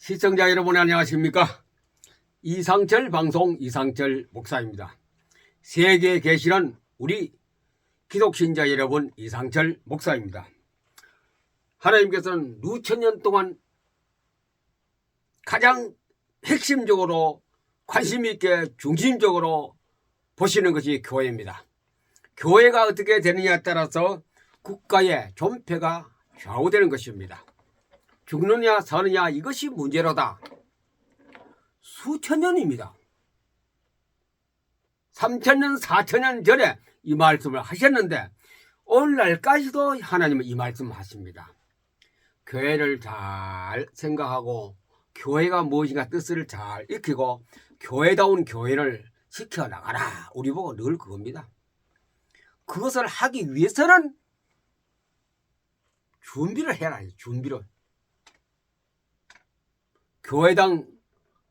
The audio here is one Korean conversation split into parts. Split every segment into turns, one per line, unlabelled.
시청자 여러분 안녕하십니까? 이상철 방송 이상철 목사입니다. 세계에 계시는 우리 기독신자 여러분 이상철 목사입니다. 하나님께서는 수천 년 동안 가장 핵심적으로 관심 있게 중심적으로 보시는 것이 교회입니다. 교회가 어떻게 되느냐에 따라서 국가의 존폐가 좌우되는 것입니다. 죽느냐 사느냐 이것이 문제로다. 수천 년입니다. 3000년 4000년 전에 이 말씀을 하셨는데 오늘날까지도 하나님은 이 말씀을 하십니다. 교회를 잘 생각하고 교회가 무엇인가 뜻을 잘 익히고 교회다운 교회를 지켜나가라. 우리 보고 늘 그겁니다. 그것을 하기 위해서는 준비를 해라. 준비를. 교회당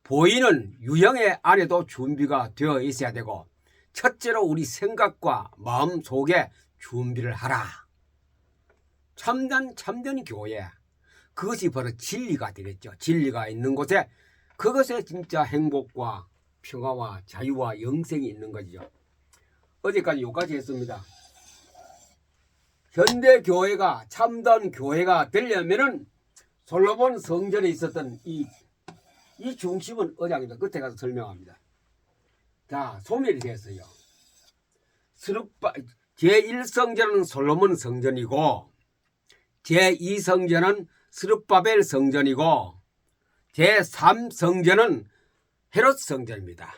보이는 유형의 안에도 준비가 되어 있어야 되고 첫째로 우리 생각과 마음 속에 준비를 하라. 참된 교회, 그것이 바로 진리가 되겠죠. 진리가 있는 곳에 그것에 진짜 행복과 평화와 자유와 영생이 있는 거죠. 어제까지 여기까지 했습니다. 현대 교회가 참된 교회가 되려면은 솔로몬 성전에 있었던 이 중심은 어장입니다. 끝에 가서 설명합니다. 자, 소멸이 됐어요. 제1성전은 솔로몬 성전이고 제2성전은 스룹바벨 성전이고 제3성전은 헤롯 성전입니다.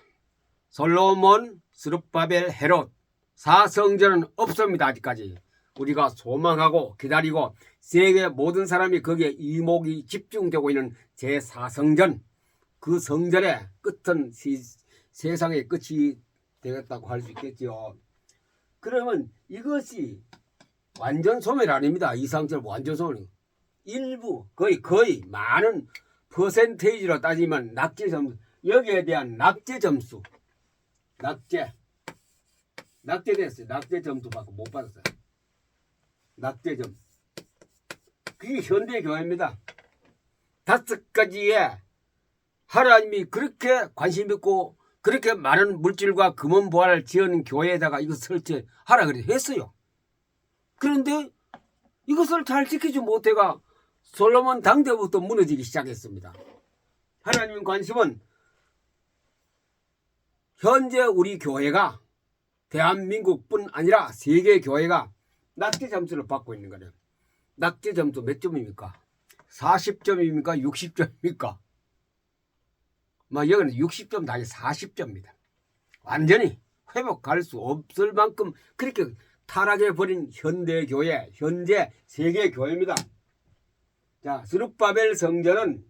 솔로몬, 스룹바벨, 헤롯 4성전은 없습니다. 아직까지. 우리가 소망하고 기다리고 세계 모든 사람이 거기에 이목이 집중되고 있는 제4성전, 그 성전의 끝은 세상의 끝이 되겠다고 할 수 있겠죠. 그러면 이것이 완전 소멸 아닙니다. 이상철 완전 소멸. 일부 거의 많은 퍼센테이지로 따지면 낙제 점수, 여기에 대한 낙제 점수, 낙제됐어요. 낙제 점수 받고 못 받았어요. 낙제점. 그게 현대교회입니다. 5가지의 하나님이 그렇게 관심 있고 그렇게 많은 물질과 금은 보화를 지은 교회에다가 이거 설치하라 그래 했어요. 그런데 이것을 잘 지키지 못해가 솔로몬 당대부터 무너지기 시작했습니다. 하나님 관심은 현재 우리 교회가 대한민국뿐 아니라 세계 교회가 낙제 점수를 받고 있는 거예요. 낙제 점수 몇 점입니까? 40점입니까? 60점입니까? 여기는 60점 다시 40점입니다. 완전히 회복할 수 없을 만큼 그렇게 타락해버린 현대교회, 현재 세계교회입니다. 자, 스룹바벨 성전은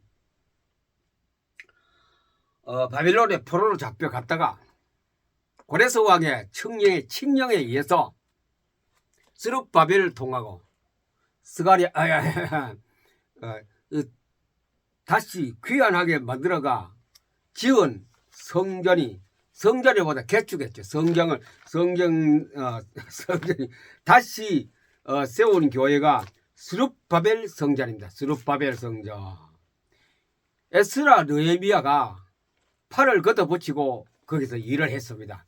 바빌론의 포로로 잡혀갔다가 고레스 왕의 칙령에 의해서 스룹바벨을 통하고 다시 귀환하게 만들어가 지은 성전이보다 개축했죠. 성전이 다시 세운 교회가 스룹바벨 성전입니다. 스룹바벨 성전. 에스라 느헤미야가 팔을 걷어붙이고 거기서 일을 했습니다.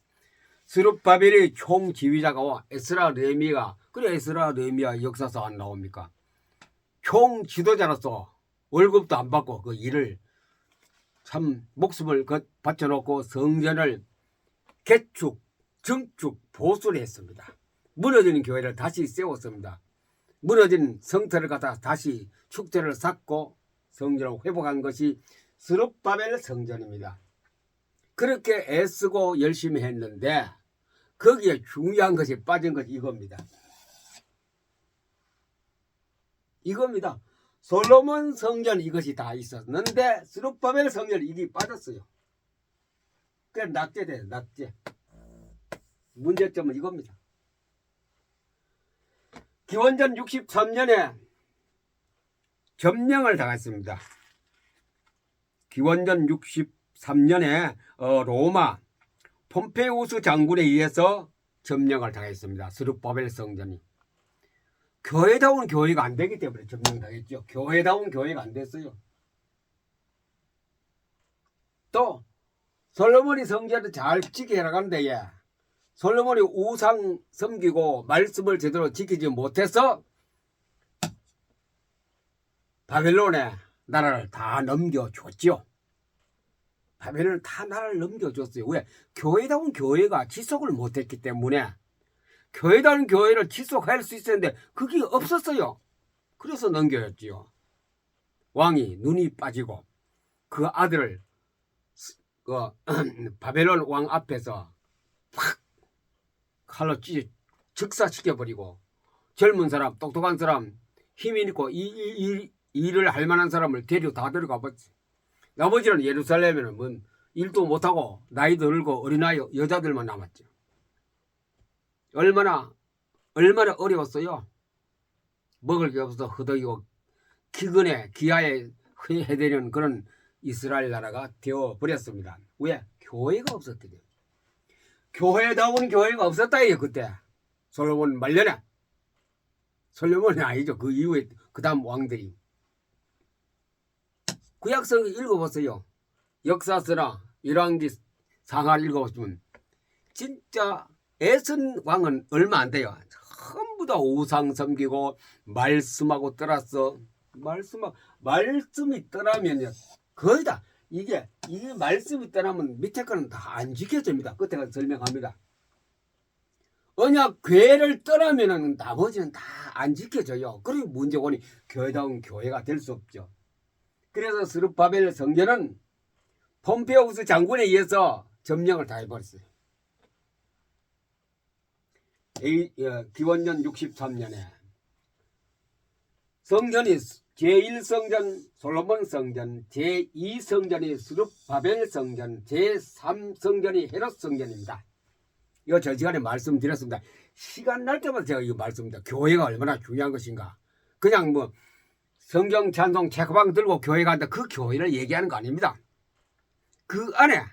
스룹바벨의 총지휘자가 에스라 느헤미야가, 그래 에스라 느헤미야 역사서 안 나옵니까? 총지도자로서 월급도 안 받고 그 일을 참 목숨을 바쳐놓고 성전을 개축, 증축, 보수를 했습니다. 무너지는 교회를 다시 세웠습니다. 무너진 성터를 갖다 다시 축제를 쌓고 성전을 회복한 것이 스룹바벨 성전입니다. 그렇게 애쓰고 열심히 했는데 거기에 중요한 것이 빠진 것이 이겁니다. 솔로몬 성전 이것이 다 있었는데 스룹바벨 성전 이게 빠졌어요. 그래서 낙제돼요. 낙제. 문제점은 이겁니다. 기원전 63년에 점령을 당했습니다. 기원전 63년에 로마 폼페우스 장군에 의해서 점령을 당했습니다. 스룹바벨 성전이. 교회다운 교회가 안 되기 때문에 점령당했죠. 교회다운 교회가 안 됐어요. 또 솔로몬이 성전을 잘 지키게 해나가는데 솔로몬이 우상 섬기고 말씀을 제대로 지키지 못해서 바벨론에 나라를 다 넘겨줬지요. 바벨론을 다 나라를 넘겨줬어요. 왜? 교회다운 교회가 지속을 못했기 때문에. 교회다운 교회를 지속할 수 있었는데 그게 없었어요. 그래서 넘겨줬지요. 왕이 눈이 빠지고 그 아들을 바벨론 왕 앞에서 팍 칼로 즉사시켜버리고 젊은 사람, 똑똑한 사람, 힘이 있고 일을 할 만한 사람을 다 데려가 버렸지. 나머지는 예루살렘에는 뭐 일도 못하고 나이 들고 어린아이 여자들만 남았죠. 얼마나 어려웠어요. 먹을 게 없어서 허덕이고 기근에 기아에 해대는 그런 이스라엘 나라가 되어버렸습니다. 왜? 교회가 없었거든요. 교회다운 교회가 없었다 이게 그때. 솔로몬 말년에. 솔로몬이 아니죠. 그 이후에 그 다음 왕들이. 구약성 읽어보세요. 역사서나 열왕기 상하를 읽어보시면 진짜 에선 왕은 얼마 안 돼요. 전부 다 우상 섬기고 말씀하고 떠났어. 말씀이 떠나면요 거의 다 이게 말씀이 떠나면 밑에 거는 다 안 지켜집니다. 끝에 가서 설명합니다. 언약 교회를 떠나면은 나머지는 다 안 지켜져요. 그리고 문제원이 교회다운 교회가 될 수 없죠. 그래서 스룹바벨 성전은 폼페우스 장군에 의해서 점령을 다 해버렸어요. 기원전 63년에 성전이 제1성전 솔로몬 성전, 제2성전이 스룹바벨 성전, 제3성전이 헤롯 성전입니다. 이거 저 시간에 말씀드렸습니다. 시간 날 때마다 제가 이거 말씀드립니다. 교회가 얼마나 중요한 것인가. 그냥 뭐 성경 찬송 책방 들고 교회 간다 그 교회를 얘기하는 거 아닙니다. 그 안에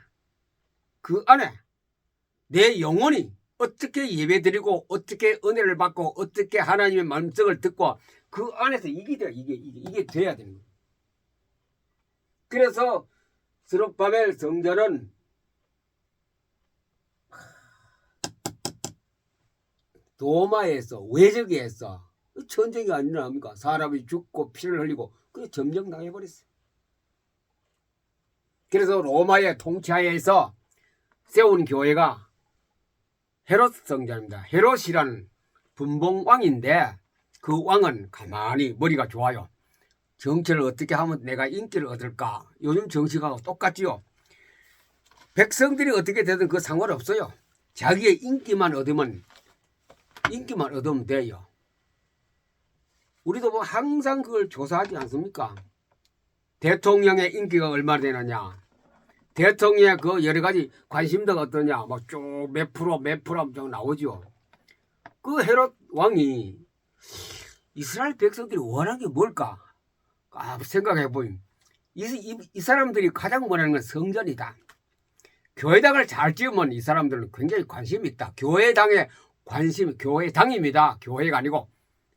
내 영혼이 어떻게 예배드리고 어떻게 은혜를 받고 어떻게 하나님의 말씀을 듣고 그 안에서 이게 돼야 되는 거예요. 그래서 스룹바벨 성전은 도마에서 외적에서 전쟁이 아니랍니까? 사람이 죽고 피를 흘리고 그게 점령당해버렸어요. 그래서 로마의 통치하에서 세운 교회가 헤롯 성전입니다. 헤롯이라는 분봉왕인데 그 왕은 가만히 머리가 좋아요. 정치를 어떻게 하면 내가 인기를 얻을까? 요즘 정치가 똑같지요. 백성들이 어떻게 되든 그 상관없어요. 자기의 인기만 얻으면 돼요. 우리도 뭐 항상 그걸 조사하지 않습니까? 대통령의 인기가 얼마나 되느냐, 대통령의 그 여러 가지 관심도가 어떠냐, 막 쭉 몇 프로 엄청 나오죠. 그 헤롯 왕이 이스라엘 백성들이 원하는 게 뭘까? 생각해 보면 이 사람들이 가장 원하는 건 성전이다. 교회당을 잘 지으면 이 사람들은 굉장히 관심이 있다. 교회당에 교회당입니다. 교회가 아니고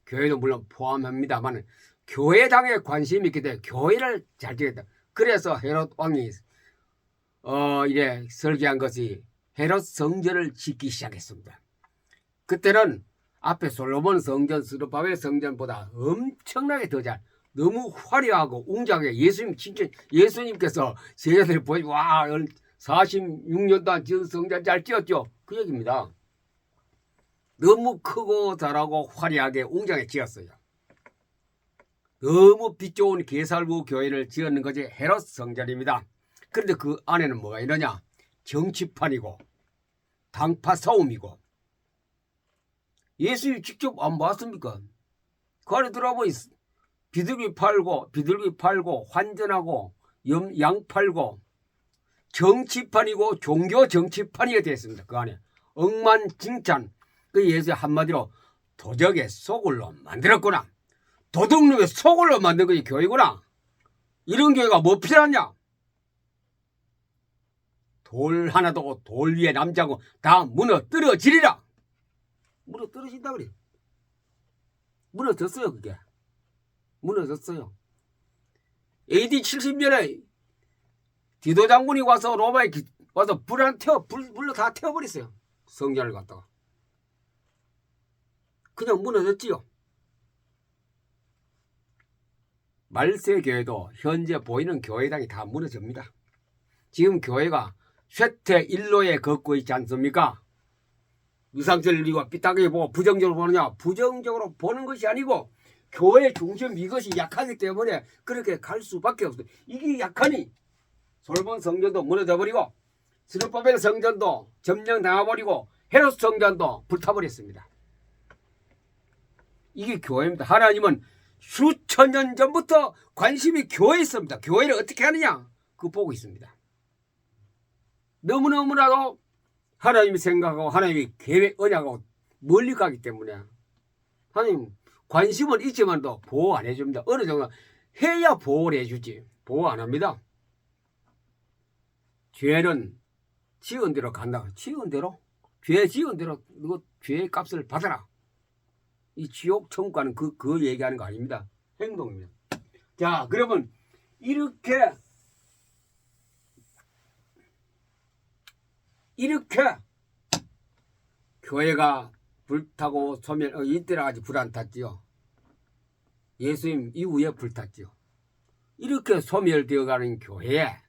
교회도 물론 포함합니다만 교회당에 관심이 있기 때문에 교회를 잘 지겠다. 그래서 헤롯 왕이 이래 설계한 것이 헤롯 성전을 짓기 시작했습니다. 그때는 앞에 솔로몬 성전, 스룹바벨 성전보다 엄청나게 더 잘, 너무 화려하고 웅장하게 예수님께서 제자들이 보시고 와 46년 동안 지은 성전 잘 지었죠. 그 얘기입니다. 너무 크고 잘하고 화려하게 웅장하게 지었어요. 너무 빛 좋은 게살구 교회를 지었는 것이 헤롯 성전입니다. 그런데 그 안에는 뭐가 있느냐? 정치판이고 당파 싸움이고. 예수님 직접 안 봤습니까? 그 안에 들어가면 비둘기 팔고 환전하고 양 팔고 정치판이고 종교 정치판이 되어 있습니다. 그 안에 억만징찬. 그 예수 한마디로 도적의 소굴로 만들었구나. 도둑놈의 소굴로 만든 것이 교회구나. 이런 교회가 뭐 필요하냐? 돌 하나도 돌 위에 남자고 다 무너뜨려지리라. 무너뜨려진다 그래. 무너졌어요. 그게 무너졌어요. AD 70년에 디도 장군이 와서 로마에 와서 불로 다 태워버렸어요. 성전을 갖다가. 그냥 무너졌지요. 말세교회도 현재 보이는 교회당이 다 무너집니다. 지금 교회가 쇠퇴 일로에 걷고 있지 않습니까? 유상철리와 삐딱하게 보고 부정적으로 보느냐? 부정적으로 보는 것이 아니고 교회 중심 이것이 약하기 때문에 그렇게 갈 수밖에 없어요. 이게 약하니 솔몬 성전도 무너져버리고 스룹바벨 성전도 점령당해버리고 헤롯 성전도 불타버렸습니다. 이게 교회입니다. 하나님은 수천 년 전부터 관심이 교회에 있습니다. 교회를 어떻게 하느냐? 그거 보고 있습니다. 너무너무나도 하나님이 생각하고 하나님이 계획 언약하고 멀리 가기 때문에 하나님 관심은 있지만도 보호 안 해줍니다. 어느 정도 해야 보호를 해주지 보호 안 합니다. 죄는 지은 대로 간다. 지은 대로? 죄 지은 대로 너 죄의 값을 받아라. 이 지옥 천국과는 그 얘기하는 거 아닙니다. 행동입니다. 자, 그러면 이렇게 교회가 불타고 소멸 이때라 아직 불 안 탔지요. 예수님 이후에 불탔지요. 이렇게 소멸되어 가는 교회에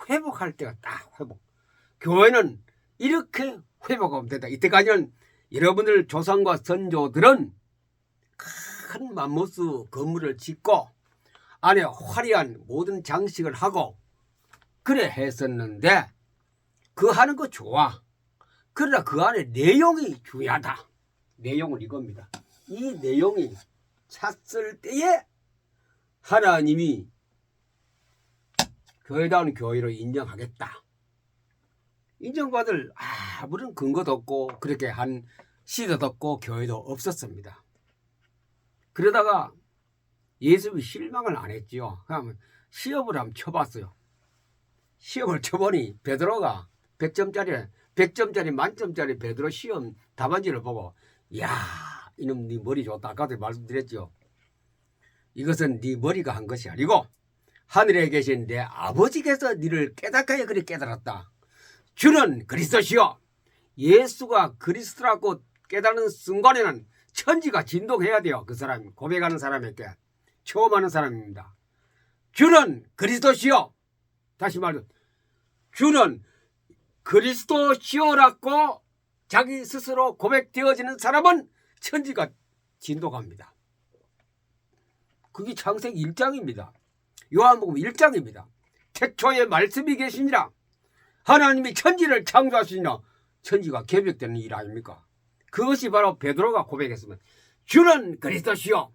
회복할 때가 딱 회복. 교회는 이렇게 회복하면 된다. 이때까지는 여러분들 조상과 선조들은 큰 맘모스 건물을 짓고 안에 화려한 모든 장식을 하고 그래 했었는데 그 하는 거 좋아. 그러나 그 안에 내용이 중요하다. 내용은 이겁니다. 이 내용이 찼을 때에 하나님이 교회다운 교회로 인정하겠다. 인정받을 아무런 근거도 없고 그렇게 한 시대도 없고 교회도 없었습니다. 그러다가 예수님이 실망을 안 했지요. 그러면 시험을 한번 쳐봤어요. 시험을 쳐보니 베드로가 100점짜리 만점짜리 베드로 시험 답안지를 보고 야 이놈 네 머리 좋다. 아까도 말씀드렸죠. 이것은 네 머리가 한 것이 아니고 하늘에 계신 내 아버지께서 너를 깨닫게 그리 깨달았다. 주는 그리스도시요. 예수가 그리스도라고 깨닫는 순간에는 천지가 진동해야 돼요. 그 사람 고백하는 사람에게 처음 하는 사람입니다. 주는 그리스도시요. 다시 말해 주는 그리스도시요라고 자기 스스로 고백되어지는 사람은 천지가 진동합니다. 그게 창세기 1장입니다. 요한복음 1장입니다. 태초에 말씀이 계시니라. 하나님이 천지를 창조하시니라. 천지가 개벽되는 일 아닙니까? 그것이 바로 베드로가 고백했으면 주는 그리스도시요.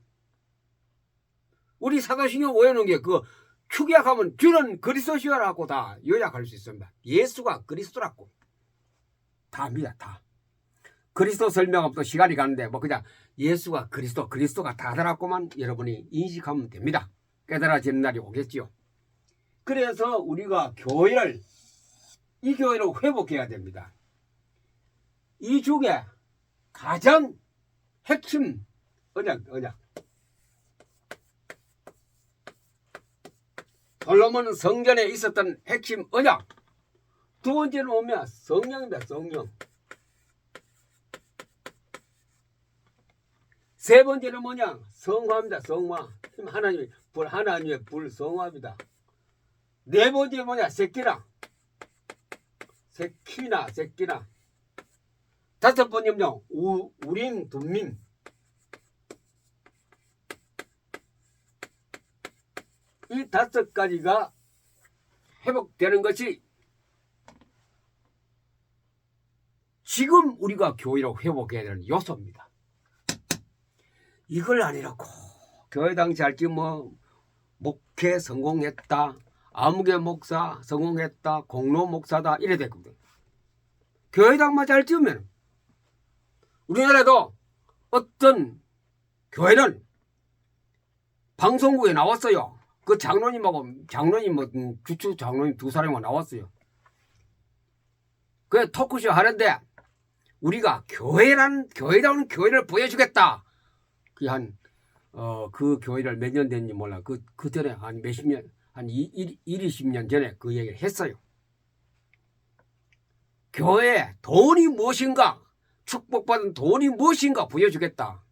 우리 사도신경 오해하는 게 그 축약하면 주는 그리스도시요라고 다 요약할 수 있습니다. 예수가 그리스도라고 다 합니다. 다. 그리스도 설명하면 또 시간이 가는데 뭐 그냥 예수가 그리스도가 다다라고만 여러분이 인식하면 됩니다. 깨달아지는 날이 오겠지요. 그래서 우리가 이 교회를 회복해야 됩니다. 이 중에 가장 핵심 언약. 솔로몬 성전에 있었던 핵심 언약. 두 번째는 뭐냐? 성령입니다. 성령. 세 번째는 뭐냐? 성화입니다. 성화. 하나님의 불 성화입니다. 네 번째 뭐냐? 세키나. 다섯 번째는요. 우림 둠밈. 이 다섯 가지가 회복되는 것이 지금 우리가 교회로 회복해야 되는 요소입니다. 이걸 아니라고 교회당 잘지 뭐 목회 성공했다, 아무개 목사 성공했다, 공로 목사다 이래 됐거든. 교회당만 잘 지으면 우리나라도 어떤 교회는 방송국에 나왔어요. 그 장로님 주추 장로님 두 사람이 나왔어요. 그 토크쇼 하는데 우리가 교회다운 교회를 보여주겠다. 그 교회를 몇 년 됐는지 몰라. 그 전에 한 몇십 년, 한 20년 전에 그 얘기를 했어요. 교회에 돈이 무엇인가, 축복받은 돈이 무엇인가 보여주겠다.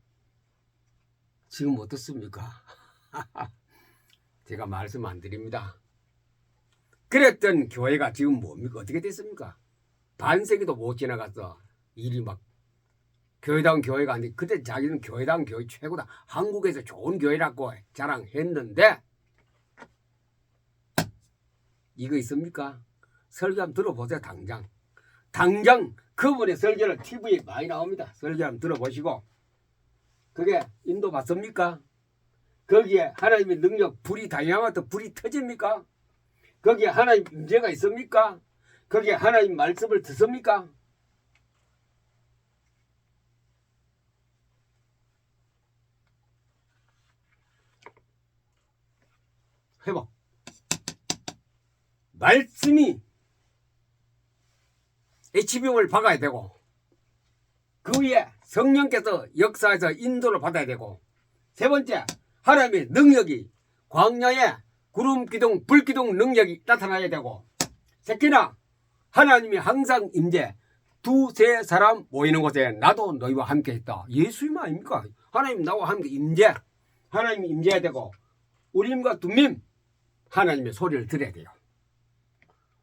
지금 어떻습니까? 제가 말씀 안 드립니다. 그랬던 교회가 지금 뭡니까? 어떻게 됐습니까? 반세기도 못 지나갔어. 일이 막 교회다운 교회가 아닌데, 그때 자기는 교회다운 교회 최고다, 한국에서 좋은 교회라고 자랑했는데 이거 있습니까? 설교 한번 들어보세요. 당장 그분의 설교를 TV에 많이 나옵니다. 설교 한번 들어보시고, 그게 인도 맞습니까? 거기에 하나님의 능력, 불이 다양하다, 불이 터집니까? 거기에 하나님 임재가 있습니까? 거기에 하나님 말씀을 듣습니까? 회복. 말씀이 HBO를 박아야 되고, 그 위에 성령께서 역사에서 인도를 받아야 되고, 세 번째, 하나님의 능력이 광야에 구름기둥 불기둥 능력이 나타나야 되고, 특히나 하나님이 항상 임재, 두세 사람 모이는 곳에 나도 너희와 함께 있다. 예수님 아닙니까? 하나님 나와 함께 임재, 하나님이 임재해야 되고, 우림과 둠밈, 하나님의 소리를 들어야 돼요.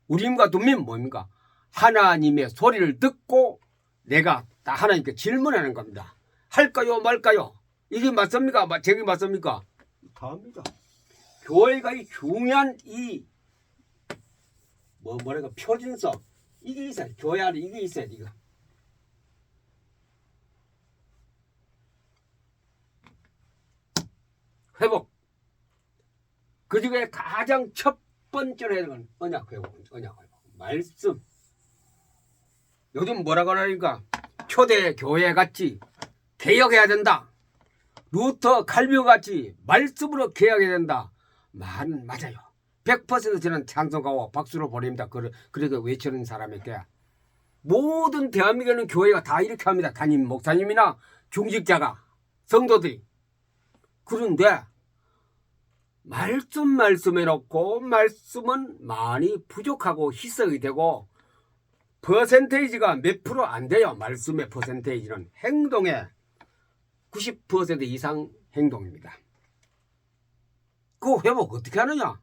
우림과 둠밈 뭡니까? 하나님의 소리를 듣고 내가 하나님께 질문하는 겁니다. 할까요 말까요? 이게 맞습니까? 저게 맞습니까? 다합니다. 교회가 이 중요한 이 뭐랄까 표준성, 이게 있어야 돼. 교회 안에 이게 있어야 돼. 이거. 회복. 그 중에 가장 첫 번째로 해야 되는 건 언약 회복. 말씀. 요즘 뭐라고 하니까 초대 교회 같이 개혁해야 된다. 루터 칼빈 같이 말씀으로 개혁해야 된다. 말은 맞아요. 100% 저는 찬성하고 박수로 보냅니다. 그렇게 외치는 사람에게. 모든 대한민국에는 교회가 다 이렇게 합니다. 담임 목사님이나 중직자가, 성도들이. 그런데 말씀해놓고 말씀은 많이 부족하고 희석이 되고, 퍼센테이지가 몇 프로 안 돼요. 말씀의 퍼센테이지는 행동의 90% 이상 행동입니다. 그 회복 어떻게 하느냐?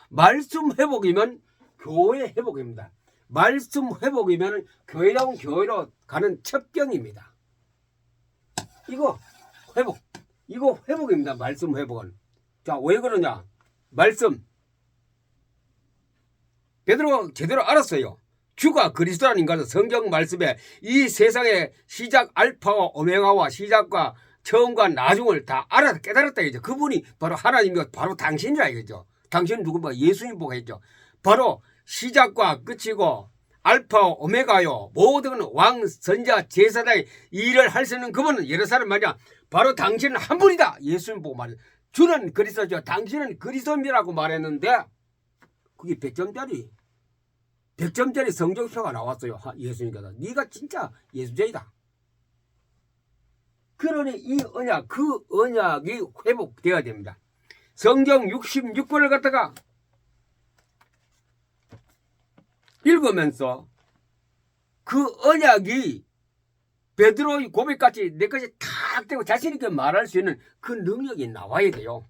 말씀 회복이면 교회 회복입니다. 말씀 회복이면 교회다운 교회로 가는 첩경입니다. 이거 회복입니다. 말씀 회복은. 자, 왜 그러냐? 말씀. 베드로가 제대로 알았어요. 주가 그리스도라는 것은 성경 말씀에 이 세상의 시작 알파와 오메가와 시작과 처음과 나중을 다 알아 깨달았다 이죠. 그분이 바로 하나님이고 바로 당신이라 이거죠. 당신은 누구보다 예수님 보고 했죠. 바로 시작과 끝이고 알파와 오메가요. 모든 왕, 선자, 제사장의 일을 할 수 있는 그분은 여러 사람 말이야. 바로 당신은 한 분이다. 예수님 보고 말해. 주는 그리스도죠. 당신은 그리스도입니다라고 말했는데 그게 100점짜리 성적표가 나왔어요. 예수님께서. 네가 진짜 예수쟁이다. 그러니 이 언약, 그 언약이 회복되어야 됩니다. 성경 66권을 갖다가 읽으면서 그 언약이 베드로의 고백같이 내 것이 탁 되고 자신있게 말할 수 있는 그 능력이 나와야 돼요.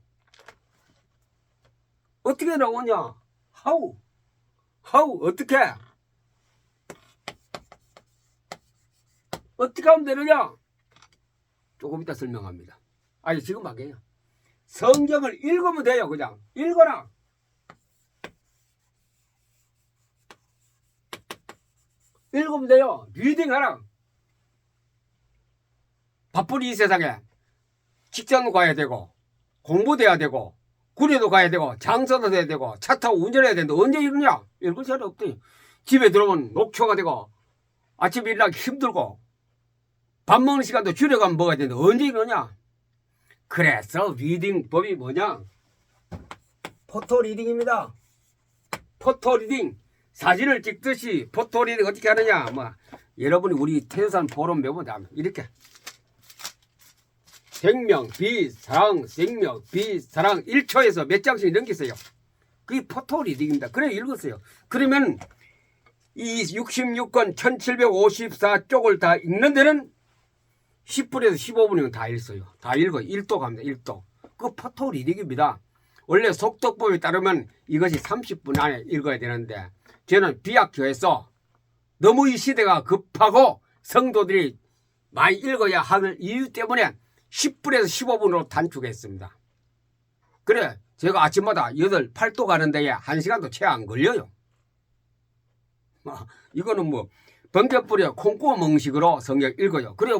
어떻게 나오냐? How? 어떻게 하면 되느냐? 조금 이따 설명합니다. 아니 지금 하게요. 성경을 읽으면 돼요. 그냥 읽어라. 읽으면 돼요. 리딩하라. 바쁜 이 세상에 직장도 가야 되고 공부도 해야 되고 군에도 가야 되고 장사도 해야 되고 차 타고 운전해야 되는데 언제 이러냐? 읽을 시간이 없대. 집에 들어오면 녹초가 되고 아침에 일어나기 힘들고 밥 먹는 시간도 줄여가면 먹어야 되는데 언제 이러냐? 그래서 리딩법이 뭐냐? 포토 리딩입니다. 포토 리딩. 사진을 찍듯이 포토 리딩 어떻게 하느냐? 여러분이 우리 태산 포럼 배우면 이렇게 생명, 비, 사랑, 생명, 비, 사랑 1초에서 몇 장씩 넘기세요. 그게 포토 리딩입니다. 그래 읽었어요. 그러면 이 66권 1754쪽을 다 읽는 데는 10분에서 15분이면 다 읽어요. 다 읽어요. 1도 갑니다. 1도. 그 포토 리딩입니다. 원래 속독법에 따르면 이것이 30분 안에 읽어야 되는데 저는 비약교에서 너무 이 시대가 급하고 성도들이 많이 읽어야 하는 이유 때문에 10분에서 15분으로 단축했습니다. 그래 제가 아침마다 8도 가는 데에 1시간도 채 안 걸려요. 이거는 뭐 번개불에 콩고어 멍식으로 성경 읽어요. 그래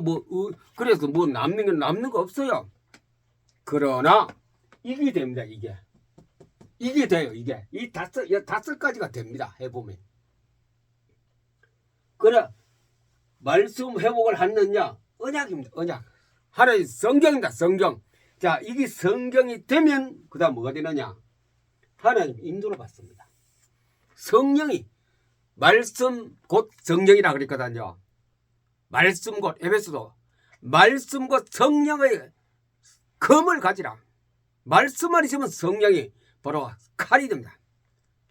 그래서 뭐 남는 거 없어요. 그러나 이게 됩니다. 이게 돼요. 이게 이 다섯 가지가 됩니다. 해보면 그래 말씀 회복을 하느냐 언약입니다. 언약 하나의 성경입니다. 성경. 자 이게 성경이 되면 그 다음 뭐가 되느냐 하나님 인도를 받습니다. 성령이 말씀 곧 성령이라 그랬거든요. 말씀 곧 에베소도 말씀 곧 성령의 검을 가지라. 말씀만 있으면 성령이 바로 칼이 됩니다.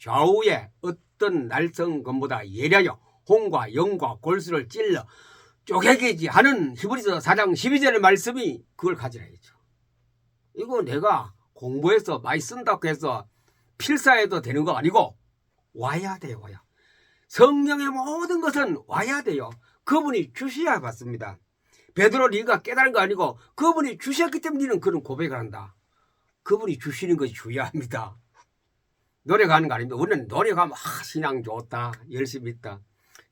좌우에 어떤 날성검보다 예리하여 홍과 영과 골수를 찔러 쪼개기지 하는 히브리서 4장 12절의 말씀이 그걸 가지라 했죠. 이거 내가 공부해서 많이 쓴다고 해서 필사해도 되는 거 아니고 와야 돼요. 와야. 성령의 모든 것은 와야 돼요. 그분이 주셔야 받습니다. 베드로 네가 깨달은 거 아니고 그분이 주셨기 때문에 너는 그런 고백을 한다. 그분이 주시는 것이 중요합니다. 노력하는 거 아닙니다. 우리는 노력하면 신앙 좋다 열심히 있다.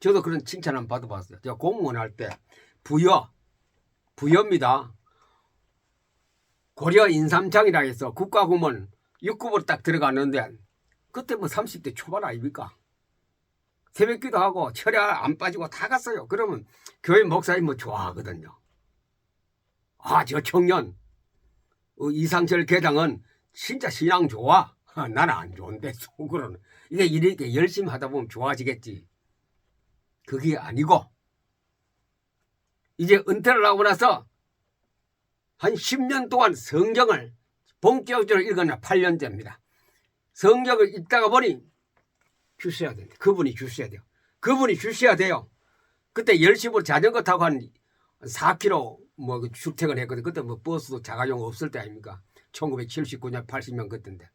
저도 그런 칭찬 한번 받아봤어요. 제가 공무원 할 때 부여입니다. 고려 인삼장이라 해서 국가공무원 6급으로 딱 들어갔는데 그때 뭐 30대 초반 아닙니까? 새벽기도 하고 철야 안 빠지고 다 갔어요. 그러면 교회 목사님 뭐 좋아하거든요. 저 청년 이상철 계장은 진짜 신앙 좋아. 나는 안 좋은데 속으로는 이게 이렇게 열심히 하다 보면 좋아지겠지. 그게 아니고 이제 은퇴를 하고 나서 한 10년 동안 성경을 본격적으로 읽었냐 8년째입니다. 성경을 읽다가 보니 주셔야 됩니다. 그분이 주셔야 돼요. 그분이 주셔야 돼요. 그때 열심히 자전거 타고 한 4km 뭐 출퇴근했거든. 그때 뭐 버스도 자가용 없을 때 아닙니까? 1979년 80년 그때인데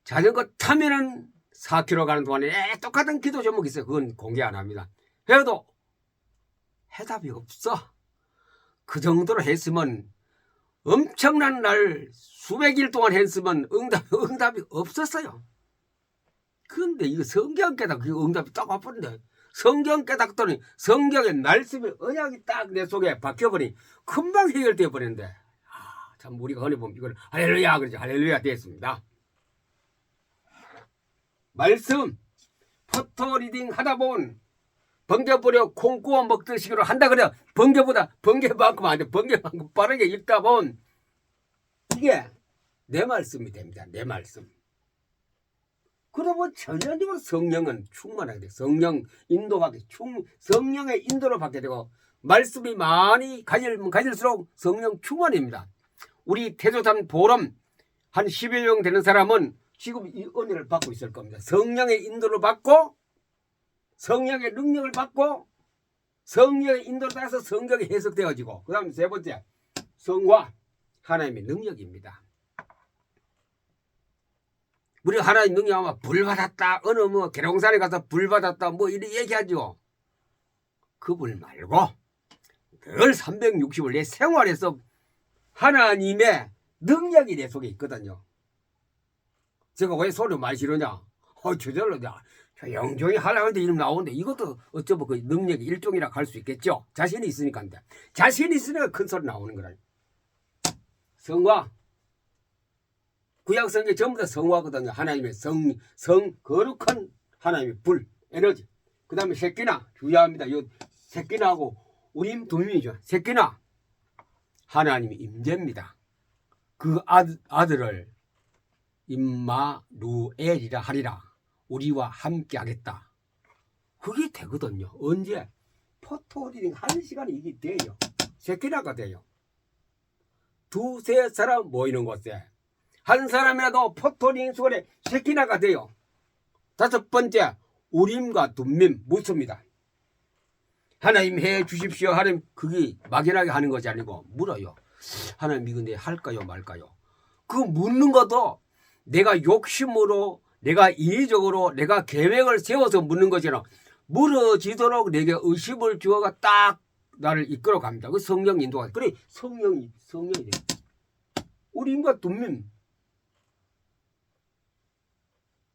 자전거 타면은 4km 가는 동안에 똑같은 기도 제목이 있어요. 그건 공개 안 합니다. 해도 해답이 없어. 그 정도로 했으면 엄청난 날 수백 일 동안 했으면 응답이 없었어요. 그런데 이거 성경 깨닫고 그 응답이 딱 와버린데 성경 깨닫더니 성경의 말씀의 언약이 딱 내 속에 박혀버리니 금방 해결되어 버리는데 참 우리가 흔히 보면 이걸 할렐루야 그러죠. 할렐루야 됐습니다. 말씀 포토 리딩 하다 보면 번개불에 콩 구워 먹듯이로 한다 그래요. 번개만큼 안 돼. 번개만큼 빠르게 읽다 보면 이게 내 말씀이 됩니다. 내 말씀. 그러면 전형적으로 성령은 충만하게 돼요. 성령 인도받게 성령의 인도를 받게 되고 말씀이 많이 가질수록 성령 충만입니다. 우리 태조산 보름 한 10여 명 되는 사람은 지금 이 은혜를 받고 있을 겁니다. 성령의 인도를 받고 성령의 능력을 받고 성령의 인도를 따라서 성경이 해석되어지고 그 다음 세 번째 성화 하나님의 능력입니다. 우리 하나님 능력하면 불 받았다 어느 뭐 계룡산에 가서 불 받았다 뭐 이렇게 얘기하죠. 그 불 말고 늘 360을 내 생활에서 하나님의 능력이 내 속에 있거든요. 제가 왜 소리 많이 지르냐? 저절로 조용조용히 하려는데 이름 나오는데 이것도 어쩌면 그 능력의 일종이라 할 수 있겠죠. 자신이 있으니까. 자신이 있으니까 큰 소리 나오는 거라. 성화. 구약성경 전부 다 성화거든요. 하나님의 거룩한 하나님의 불, 에너지. 그 다음에 새끼나 주야합니다. 이 새끼나하고 우림 두밈이죠. 새끼나 하나님의 임재입니다. 그 아들을 임마누엘이라 하리라. 우리와 함께 하겠다. 그게 되거든요. 언제? 포토리딩 1시간에 이게 돼요. 새끼나가 돼요. 두세 사람 모이는 곳에 한 사람이라도 포토링 수건에 쉐키나가 돼요. 다섯 번째, 우림과 둠밈 묻습니다. 하나님 해 주십시오. 하나님 그게 막연하게 하는 것이 아니고 물어요. 하나님 이거 내 할까요 말까요? 그 묻는 것도 내가 욕심으로 내가 인위적으로 내가 계획을 세워서 묻는 것이라 물어지도록 내게 의심을 주어가 딱 나를 이끌어 갑니다. 그 성령 인도가 그래 성령이 돼. 우림과 둠밈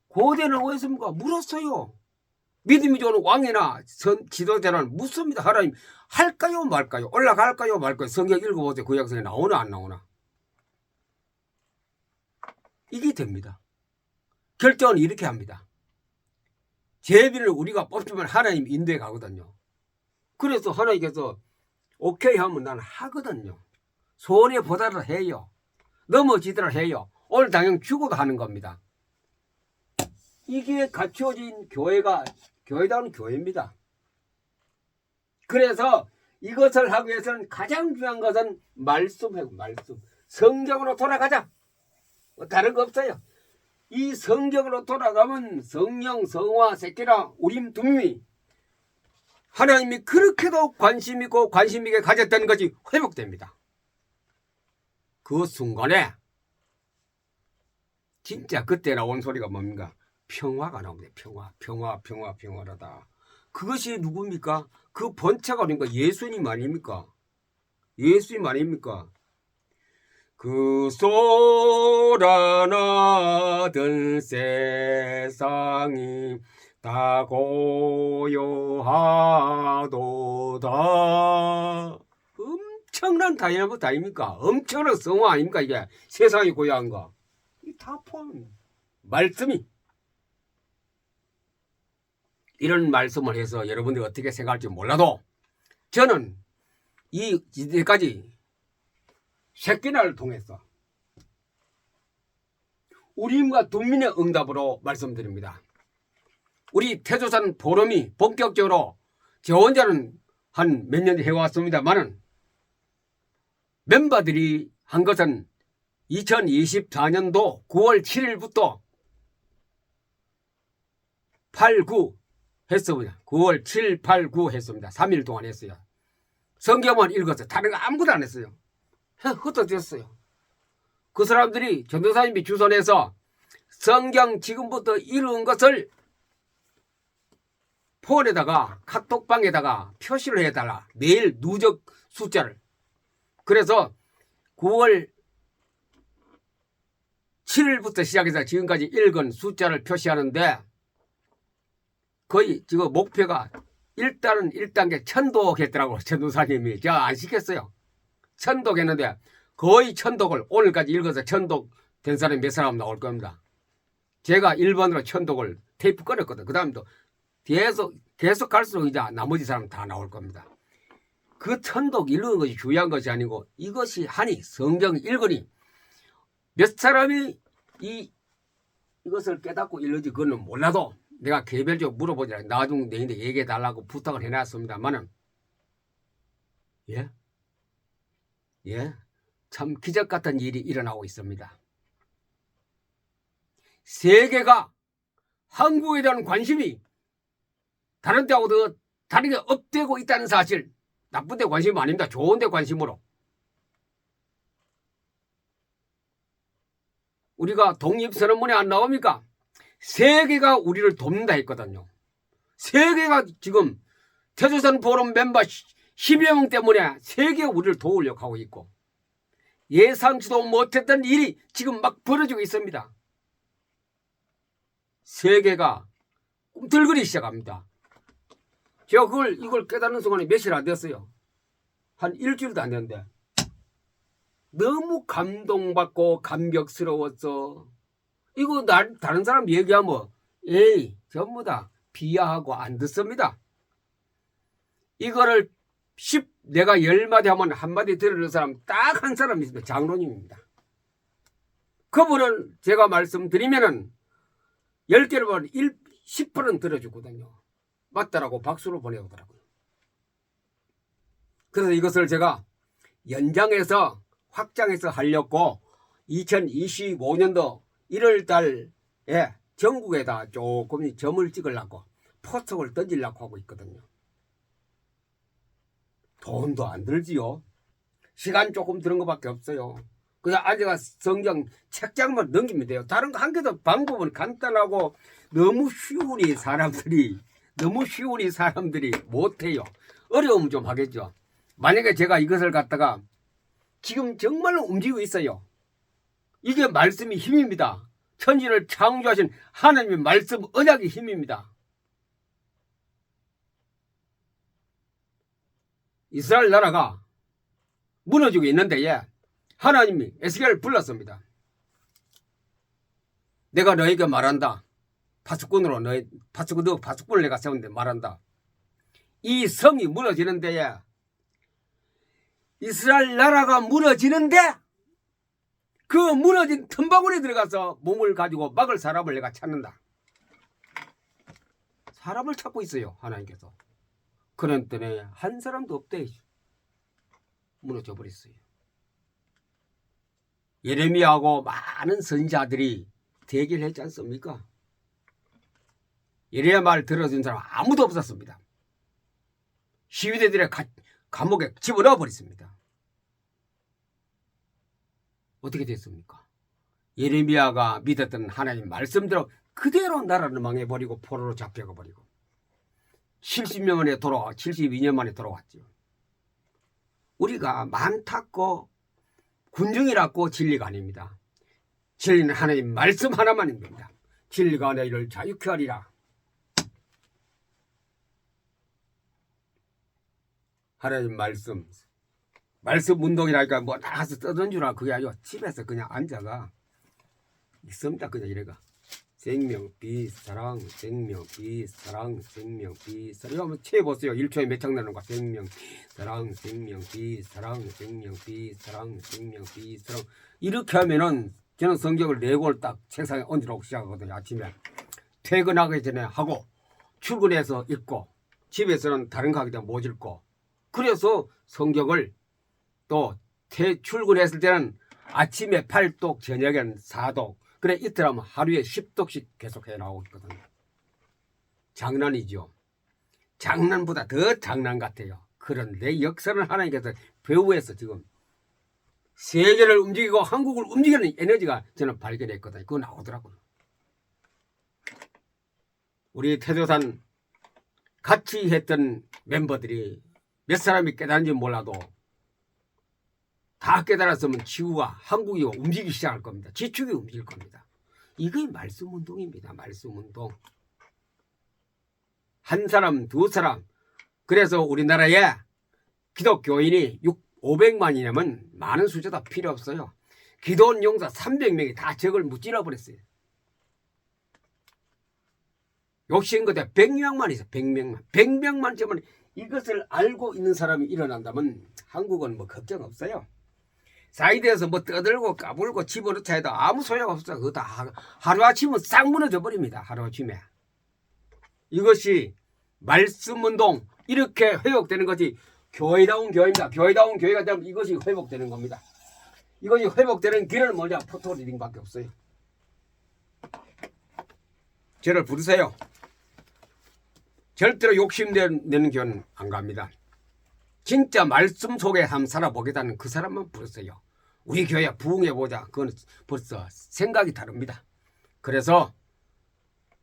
고대는 어디습니까? 물었어요. 믿음이 좋은 왕이나 지도자는 묻습니다. 하나님 할까요 말까요? 올라갈까요 말까요? 성경 읽어보세요. 구약성에 나오나 안 나오나? 이게 됩니다. 결정은 이렇게 합니다. 제비를 우리가 뽑히면 하나님 인도에 가거든요. 그래서 하나님께서 오케이 하면 나는 하거든요. 손해보다를 해요. 넘어지더라 해요. 오늘 당연 죽어도 하는 겁니다. 이게 갖춰진 교회다운 교회입니다. 그래서 이것을 하기 위해서는 가장 중요한 것은 말씀이고 말씀. 성경으로 돌아가자. 다른 거 없어요. 이 성경으로 돌아가면 성령, 성화, 세끼라, 우림, 둠미 하나님이 그렇게도 관심 있고 관심 있게 가졌다는 것이 회복됩니다. 그 순간에 진짜 그때 나온 소리가 뭡니까? 평화가 나옵니다. 평화라다. 그것이 누굽니까? 그 본체가 어딥니까? 예수님 아닙니까? 예수님 아닙니까? 그 쏟아나던 세상이 다 고요하도다. 엄청난 다이나믹 아닙니까? 엄청난 성화 아닙니까? 이게 세상이 고요한 거. 이 다 포함. 말씀이. 이런 말씀을 해서 여러분들이 어떻게 생각할지 몰라도 저는 이때까지 쉐키나를 통해서 우림과 둠민의 응답으로 말씀드립니다. 우리 태조산 포럼이 본격적으로 저 혼자는 한 몇 년 해왔습니다만은 멤버들이 한 것은 2024년도 9월 7일부터 8, 9 했습니다. 9월 7, 8, 9 했습니다. 3일 동안 했어요. 성경만 읽었어요. 다른 거 아무것도 안 했어요. 흩어졌어요. 그 사람들이 전도사님이 주선해서 성경 지금부터 읽은 것을 폰에다가 카톡방에다가 표시를 해달라. 매일 누적 숫자를. 그래서 9월 7일부터 시작해서 지금까지 읽은 숫자를 표시하는데 거의 지금 목표가 일단은 1단계 천독했더라고. 전도사님이. 제가 안 시켰어요. 천독했는데 거의 천독을 오늘까지 읽어서 천독된 사람이 몇 사람 나올 겁니다. 제가 1번으로 천독을 테이프 끊었거든. 그 다음도 계속 갈수록 이제 나머지 사람 다 나올 겁니다. 그 천독 읽는 것이 중요한 것이 아니고 이것이 하니 성경 읽으니 몇 사람이 이것을 깨닫고 읽는지 그거는 몰라도 내가 개별적으로 물어보지 않아요. 나중에 내인데 얘기해 달라고 부탁을 해놨습니다만은 예? 참 기적 같은 일이 일어나고 있습니다. 세계가 한국에 대한 관심이 다른 데하고 더 다르게 업되고 있다는 사실. 나쁜 데 관심이 아닙니다. 좋은 데 관심으로. 우리가 독립선언문에 안 나옵니까? 세계가 우리를 돕는다 했거든요. 세계가 지금 태조선 포럼 멤버 10여 명 때문에 세계가 우리를 도우려고 하고 있고 예상치도 못했던 일이 지금 막 벌어지고 있습니다. 세계가 꿈틀거리기 시작합니다. 제가 이걸 깨닫는 순간에 며칠 안 됐어요. 한 일주일도 안 됐는데 너무 감동받고 감격스러웠어. 이거 다른 사람 얘기하면 에이 전부 다 비하하고 안 듣습니다. 이거를 내가 10마디 하면 한마디 들으는 사람 딱 한 사람 있습니다. 장로님입니다. 그분은 제가 말씀드리면은 10개를 보면 10%는 들어주거든요. 맞다라고 박수로 보내오더라고요. 그래서 이것을 제가 연장해서 확장해서 하려고 2025년도 1월 달에 전국에다 조금 점을 찍으려고 포스터를 던지려고 하고 있거든요. 돈도 안 들지요. 시간 조금 드는 것밖에 없어요. 그냥 앉아가 성경 책장만 넘기면 돼요. 다른 거 한 개도 방법은 간단하고 너무 쉬우니 사람들이 못해요. 어려우면 좀 하겠죠. 만약에 제가 이것을 갖다가 지금 정말로 움직이고 있어요. 이게 말씀이 힘입니다. 천지를 창조하신 하나님의 말씀 언약의 힘입니다. 이스라엘 나라가 무너지고 있는데 하나님이 에스겔을 불렀습니다. 내가 너에게 말한다. 파수꾼을 내가 세운데 말한다. 이 성이 무너지는 데에 이스라엘 나라가 무너지는데 그 무너진 틈바구니에 들어가서 몸을 가지고 막을 사람을 내가 찾는다. 사람을 찾고 있어요. 하나님께서. 그런데 한 사람도 없대. 무너져 버렸어요. 예레미야하고 많은 선지자들이 대기를 했지 않습니까? 예레미야 말 들어준 사람 아무도 없었습니다. 시위대들의 감옥에 집어넣어 버렸습니다. 어떻게 됐습니까? 예레미야가 믿었던 하나님 말씀대로 그대로 나라를 망해버리고 포로로 잡혀가 버리고 72년 만에 돌아왔죠. 우리가 많다고 군중이라고 진리가 아닙니다. 진리는 하나님 말씀 하나만입니다. 진리가 너희를 자유케 하리라. 하나님 말씀 운동이라니까 뭐 나가서 떠든 줄 알고 그게 아니고 집에서 그냥 앉아가 있습니다. 그냥 이래가 생명 빛 사랑 생명 빛 사랑 생명 빛 사랑 이거 한번 채워보세요. 1초에 몇 장 나는 거야. 생명 사랑 생명 빛 사랑 생명 빛 사랑 생명 빛 사랑 이렇게 하면은 저는 성경을 4권을 딱 책상에 얹으라고 시작하거든요. 아침에 퇴근하기 전에 하고 출근해서 읽고 집에서는 다른 거 하기 전에 못 읽고 그래서 성경을 또 출근했을 때는 아침에 8독 저녁에는 4독 그래 이틀 하면 하루에 10독씩 계속 해 나오고 있거든요. 장난이죠. 장난보다 더 장난 같아요. 그런데 역사를 하나님께서 배후에서 지금 세계를 움직이고 한국을 움직이는 에너지가 저는 발견했거든요. 그거 나오더라고요. 우리 태조산 같이 했던 멤버들이 몇 사람이 깨달은지 몰라도 다 깨달았으면 지구가 한국이 움직이기 시작할 겁니다. 지축이 움직일 겁니다. 이게 말씀운동입니다. 말씀운동. 한 사람, 두 사람. 그래서 우리나라에 기독교인이 500만이냐면 많은 숫자도 필요 없어요. 기도원 용사 300명이 다 적을 무찔러 버렸어요. 욕심 끝에 100명만 있어. 100명만. 100명만 되면 이것을 알고 있는 사람이 일어난다면 한국은 뭐 걱정 없어요. 사이드에서 뭐 떠들고 까불고 집어넣자 해도 아무 소용없어. 그거 다 하루아침은 싹 무너져 버립니다. 하루아침에. 이것이 말씀운동 이렇게 회복되는 것이 교회다운 교회입니다. 교회다운 교회가 되면 이것이 회복되는 겁니다. 이것이 회복되는 길은 뭐냐? 포토 리딩밖에 없어요. 저를 부르세요. 절대로 욕심내는 교회는 안 갑니다. 진짜 말씀 속에 한번 살아보겠다는 그 사람만 부르세요. 우리 교회 부흥해보자. 그건 벌써 생각이 다릅니다. 그래서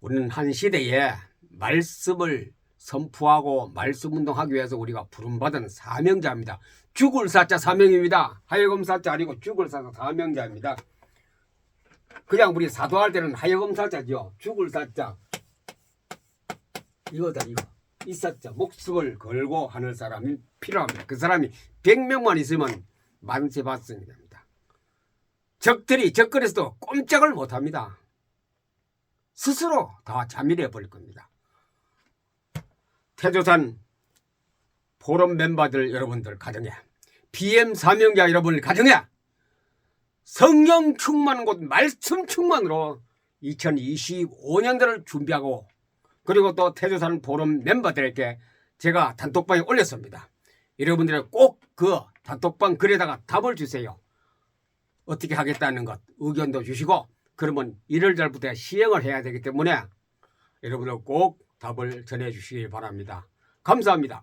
우리는 한 시대에 말씀을 선포하고 말씀 운동하기 위해서 우리가 부름받은 사명자입니다. 죽을 사자 사명입니다. 하여금 사자 아니고 죽을 사자 사명자입니다. 그냥 우리 사도할 때는 하여금 사자죠. 죽을 사자. 이거다 이거. 이 사자 목숨을 걸고 하는 사람이 필요합니다. 그 사람이 100명만 있으면 만세 받성이 됩니다. 적들이 적거리에서도 꼼짝을 못합니다. 스스로 다 자멸해 버릴 겁니다. 태조산 포럼 멤버들 여러분들 가정에 BM 사명자 여러분들 가정에 성령 충만 곧 말씀 충만으로 2025년도를 준비하고 그리고 또 태조산 포럼 멤버들에게 제가 단톡방에 올렸습니다. 여러분들이 꼭 그 단톡방 글에다가 답을 주세요. 어떻게 하겠다는 것 의견도 주시고 그러면 1월 달부터 시행을 해야 되기 때문에 여러분들 꼭 답을 전해 주시기 바랍니다. 감사합니다.